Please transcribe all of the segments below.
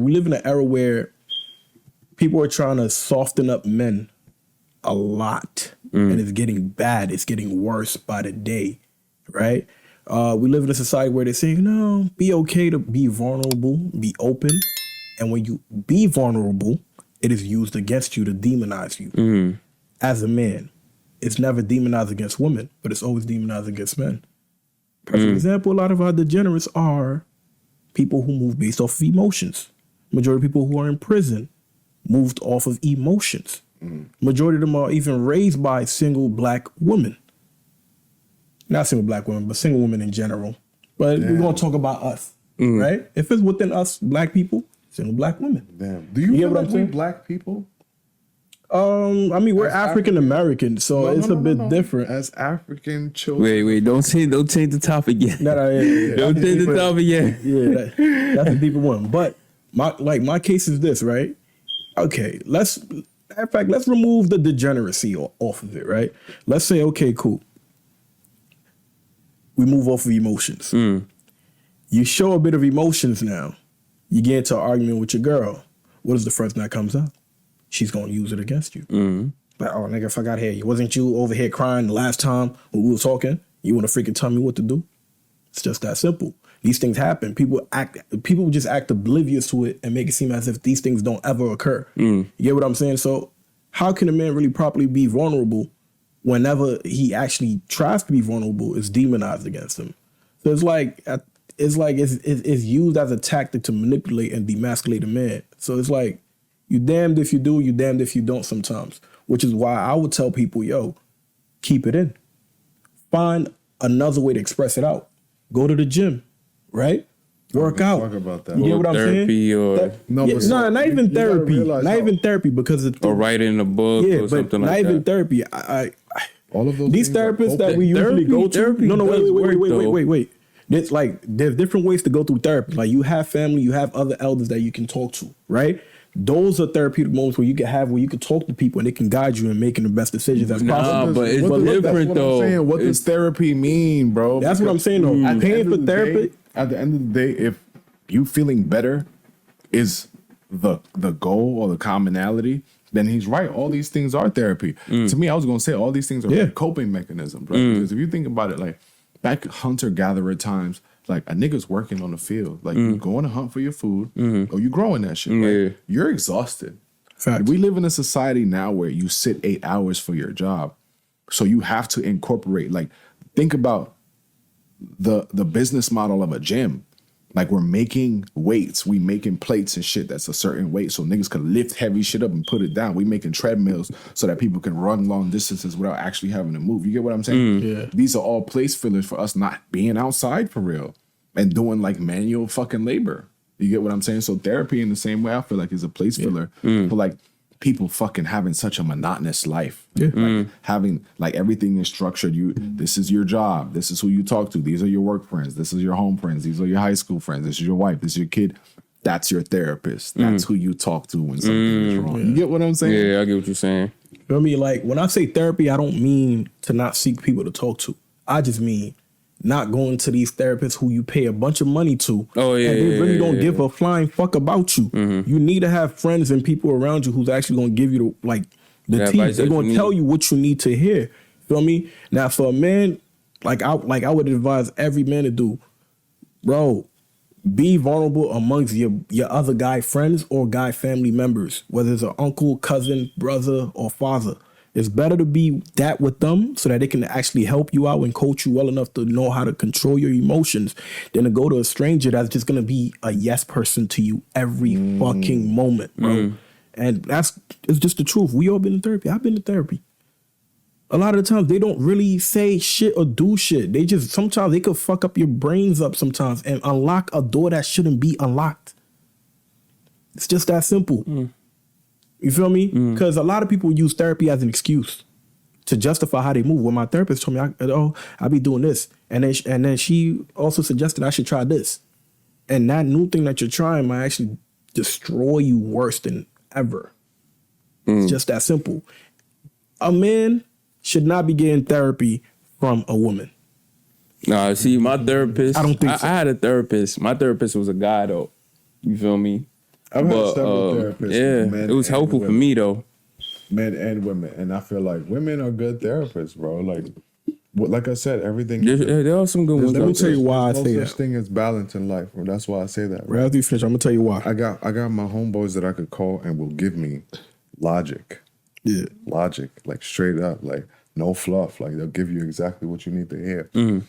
we live in an era where people are trying to soften up men a lot, and it's getting bad. It's getting worse by the day, right? We live in a society where they say, no, be okay to be vulnerable, be open. And when you be vulnerable, it is used against you to demonize you. As a man, it's never demonized against women, but it's always demonized against men. Perfect example, a lot of our degenerates are people who move based off of emotions. Majority of people who are in prison moved off of emotions. Majority of them are even raised by single black women. Not single black women, but single women in general. But we're going to talk about us, right? If it's within us, black people, single black women. Damn. Do you feel like we black people? I mean, we're African American, so it's a bit different. As African children. Wait, don't change the topic yet. Don't change the topic yet. Yeah, that's a deeper one. But my case is this, right? Okay, let's remove the degeneracy off of it, right? Let's say, okay, cool. We move off of emotions. You show a bit of emotions now. You get into an argument with your girl. What is the first thing that comes up? She's going to use it against you. Like, oh, nigga, fuck out here. Wasn't you over here crying the last time when we were talking? You want to freaking tell me what to do? It's just that simple. These things happen. People just act oblivious to it and make it seem as if these things don't ever occur. You get what I'm saying? So how can a man really properly be vulnerable whenever he actually tries to be vulnerable? It's demonized against him. So it's used as a tactic to manipulate and demasculate a man. So it's like, you damned if you do, you damned if you don't sometimes, which is why I would tell people, yo, keep it in. Find another way to express it out. Go to the gym, right? Work out. Talk about that. You get what I'm saying? Or not even therapy. Not even therapy because it's... Or writing a book or something like that. Not even therapy. All of those these therapists that we usually go to... Wait. There's different ways to go through therapy. Like, you have family, you have other elders that you can talk to, right? Those are therapeutic moments where you can talk to people and they can guide you in making the best decisions as possible. But it's different though. I'm saying. What does therapy mean, bro? That's what I'm saying though. Paying for therapy. At the end of the day, if you feeling better is the goal or the commonality, then he's right. All these things are therapy. To me, I was going to say all these things are coping mechanisms, right? Because if you think about it, like back hunter-gatherer times, like a nigga's working on the field. Like you go on a hunt for your food or you growing that shit. Right? You're exhausted. Fact. We live in a society now where you sit 8 hours for your job. So you have to incorporate, like, think about the business model of a gym. Like, we're making weights, we making plates and shit that's a certain weight so niggas can lift heavy shit up and put it down. We making treadmills so that people can run long distances without actually having to move. You get what I'm saying? Yeah. These are all place fillers for us not being outside for real and doing like manual fucking labor. You get what I'm saying? So therapy in the same way I feel like is a place filler for like people fucking having such a monotonous life. Like having like everything is structured. This is your job. This is who you talk to. These are your work friends. This is your home friends. These are your high school friends. This is your wife. This is your kid. That's your therapist. That's who you talk to when something is wrong. You get what I'm saying? Yeah, I get what you're saying. I mean, like, when I say therapy, I don't mean to not seek people to talk to. I just mean not going to these therapists who you pay a bunch of money to. Oh, yeah. And they really don't give a flying fuck about you. You need to have friends and people around you who's actually going to give you the tea. They're going to tell you what you need to hear. Feel me? Now, for a man, like I would advise every man to do, bro, be vulnerable amongst your other guy friends or guy family members, whether it's an uncle, cousin, brother, or father. It's better to be that with them so that they can actually help you out and coach you well enough to know how to control your emotions than to go to a stranger that's just going to be a yes person to you every fucking moment, bro. And it's just the truth. We all been in therapy. I've been in therapy. A lot of the times they don't really say shit or do shit. Sometimes they could fuck up your brains up sometimes and unlock a door that shouldn't be unlocked. It's just that simple. You feel me? Because a lot of people use therapy as an excuse to justify how they move. When my therapist told me, I be doing this. And then she also suggested I should try this. And that new thing that you're trying might actually destroy you worse than ever. It's just that simple. A man should not be getting therapy from a woman. Nah, see, my therapist, I don't think so. I had a therapist. My therapist was a guy, though. You feel me? I've had several therapists. Yeah, it was helpful for me though. Men and women, and I feel like women are good therapists, bro. Like I said, everything. There are some good ones. Let me tell you why I say that. There's no such thing as balance in life, bro. That's why I say that. Right after you finish, I'm gonna tell you why. I got my homeboys that I could call and will give me logic. Yeah, logic, like straight up, like no fluff. Like they'll give you exactly what you need to hear. And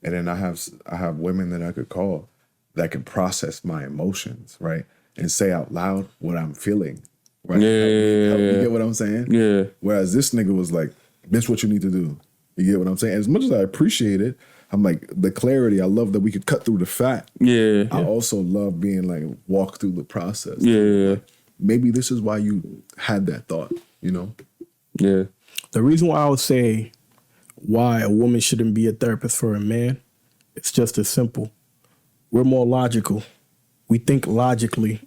then I have women that I could call that can process my emotions, right, and say out loud what I'm feeling. Right? Yeah. You get what I'm saying? Yeah. Whereas this nigga was like, "This what you need to do." You get what I'm saying? As much as I appreciate it, I'm like the clarity. I love that we could cut through the fat. Yeah. I also love being like walk through the process. Yeah. Like, maybe this is why you had that thought. You know? Yeah. the reason why I would say why a woman shouldn't be a therapist for a man, it's just as simple. We're more logical. We think logically,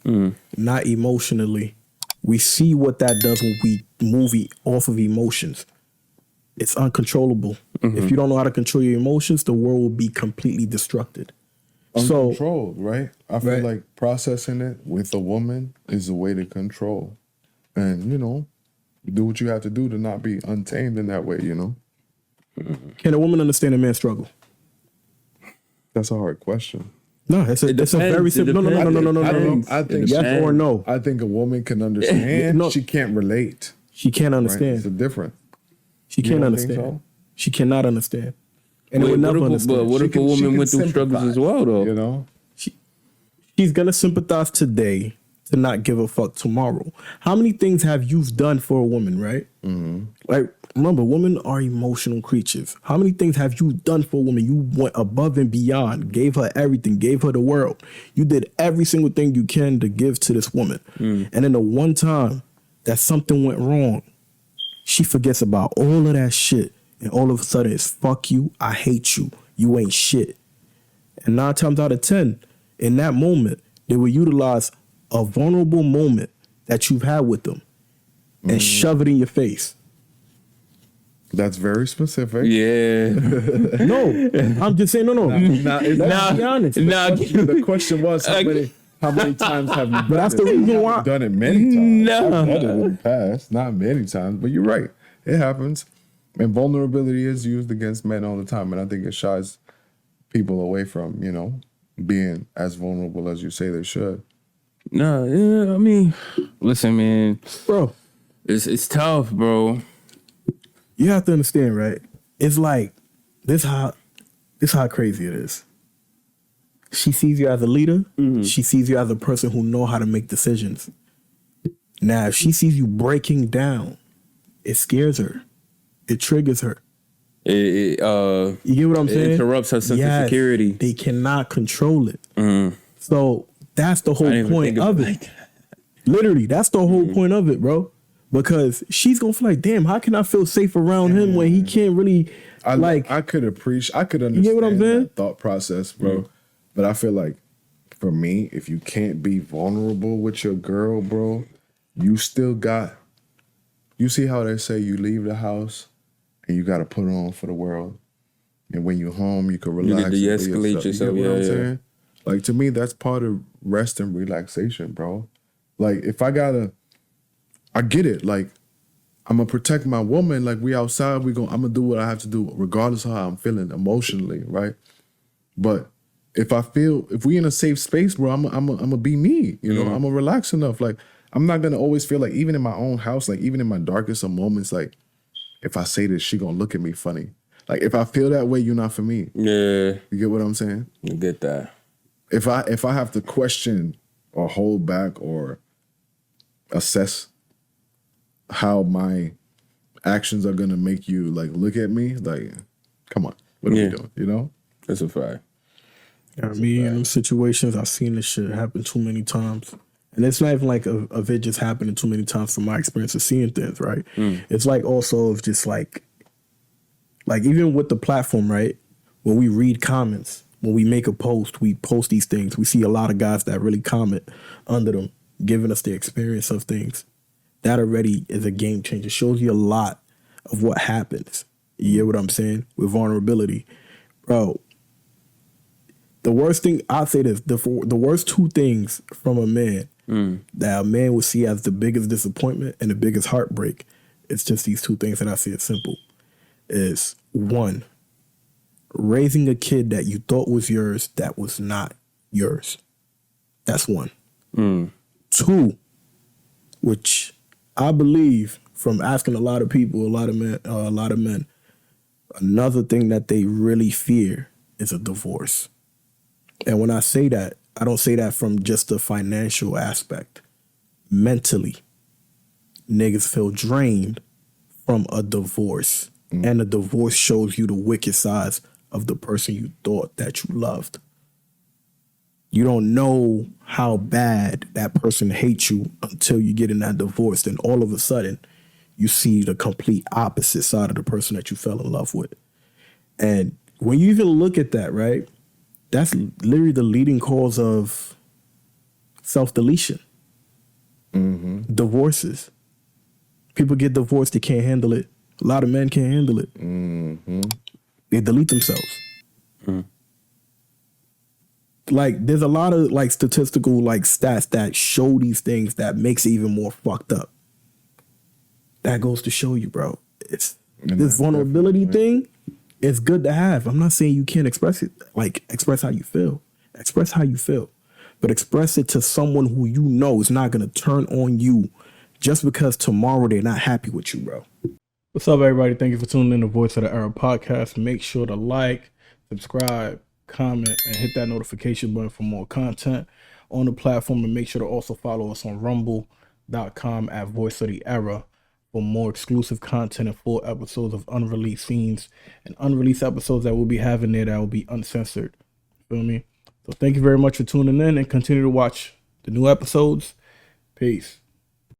not emotionally. We see what that does when we move off of emotions. It's uncontrollable. If you don't know how to control your emotions, the world will be completely destructed. Uncontrolled, right? I feel like processing it with a woman is a way to control. And, you know, do what you have to do to not be untamed in that way, you know? Can a woman understand a man's struggle? That's a hard question. No, it's a very simple. No. I think yes or no. I think a woman can understand. No. She can't relate. She can't Right? understand. It's a different. She can't don't think understand. so? She cannot understand. And it would never understand. But what if a woman went through struggles as well, though? You know? She's going to sympathize today to not give a fuck tomorrow. How many things have you done for a woman, right? Like, remember, women are emotional creatures. How many things have you done for a woman? You went above and beyond, gave her everything, gave her the world. You did every single thing you can to give to this woman. And then the one time that something went wrong, she forgets about all of that shit. And all of a sudden it's, fuck you, I hate you, you ain't shit. And 9 times out of 10, in that moment, they will utilize a vulnerable moment that you've had with them and shove it in your face. That's very specific. Yeah. No, I'm just saying, no. Let's be honest. The question was how many times have you done it? But that's the reason why. I've done it many times. No. I've done it in the past. Not many times, but you're right. It happens. And vulnerability is used against men all the time. And I think it shies people away from, you know, being as vulnerable as you say they should. No, yeah, I mean, listen, man. Bro, It's tough, bro. you have to understand, right? It's like, this how crazy it is. She sees you as a leader. She sees you as a person who know how to make decisions. Now, if she sees you breaking down, it scares her. It triggers her. You get what I'm saying? It interrupts her sense of security. They cannot control it. So that's the whole point of it. Literally, that's the whole point of it, bro. Because she's gonna feel like, damn, how can I feel safe around him when he can't really I could understand you get what I'm saying? that thought process, bro. But I feel like for me, if you can't be vulnerable with your girl, bro, you still got. You see how they say you leave the house and you got to put on for the world, and when you're home, you can relax. You can de-escalate yourself. You get what I'm saying? Like, to me, that's part of rest and relaxation, bro. Like, if I get it. Like, I'm gonna protect my woman. Like, we outside, I'm gonna do what I have to do, regardless of how I'm feeling emotionally, right? But if we in a safe space, bro, I'm gonna be me. You know, I'm gonna relax enough. Like, I'm not gonna always feel like, even in my own house, like even in my darkest of moments, like if I say this, she gonna look at me funny. Like, if I feel that way, you're not for me. Yeah. You get what I'm saying? You get that. If I have to question or hold back or assess how my actions are gonna make you like look at me, like, come on, what are we doing? You know? That's a fact. Me in them situations, I've seen this shit happen too many times. And it's not even like of it just happening too many times from my experience of seeing things, right? It's like also of just like even with the platform, right? When we read comments, when we make a post, we post these things. We see a lot of guys that really comment under them, giving us the experience of things. That already is a game changer. It shows you a lot of what happens. You get what I'm saying? With vulnerability. Bro, the worst thing, I'll say this, the worst 2 things from a man that a man will see as the biggest disappointment and the biggest heartbreak. It's just these two things that I see as simple. Is one, raising a kid that you thought was yours that was not yours. That's one. Two, which I believe from asking a lot of people, a lot of men, another thing that they really fear is a divorce. And when I say that, I don't say that from just the financial aspect. Mentally, niggas feel drained from a divorce. And a divorce shows you the wicked sides of the person you thought that you loved. You don't know how bad that person hates you until you get in that divorce. Then all of a sudden, you see the complete opposite side of the person that you fell in love with. And when you even look at that, right, that's literally the leading cause of self-deletion. Divorces. People get divorced, they can't handle it. A lot of men can't handle it. They delete themselves. Like, there's a lot of like statistical like stats that show these things that makes it even more fucked up. That goes to show you, bro. It's this vulnerability thing. It's good to have. I'm not saying you can't express it. Like, express how you feel. Express how you feel. But express it to someone who you know is not going to turn on you just because tomorrow they're not happy with you, bro. What's up, everybody? Thank you for tuning in to Voice of the Era podcast. Make sure to like, subscribe, comment, and hit that notification button for more content on the platform. And make sure to also follow us on rumble.com at Voice of the Era for more exclusive content and full episodes of unreleased scenes and unreleased episodes that we'll be having there that will be uncensored. Feel me? So thank you very much for tuning in and continue to watch the new episodes. Peace.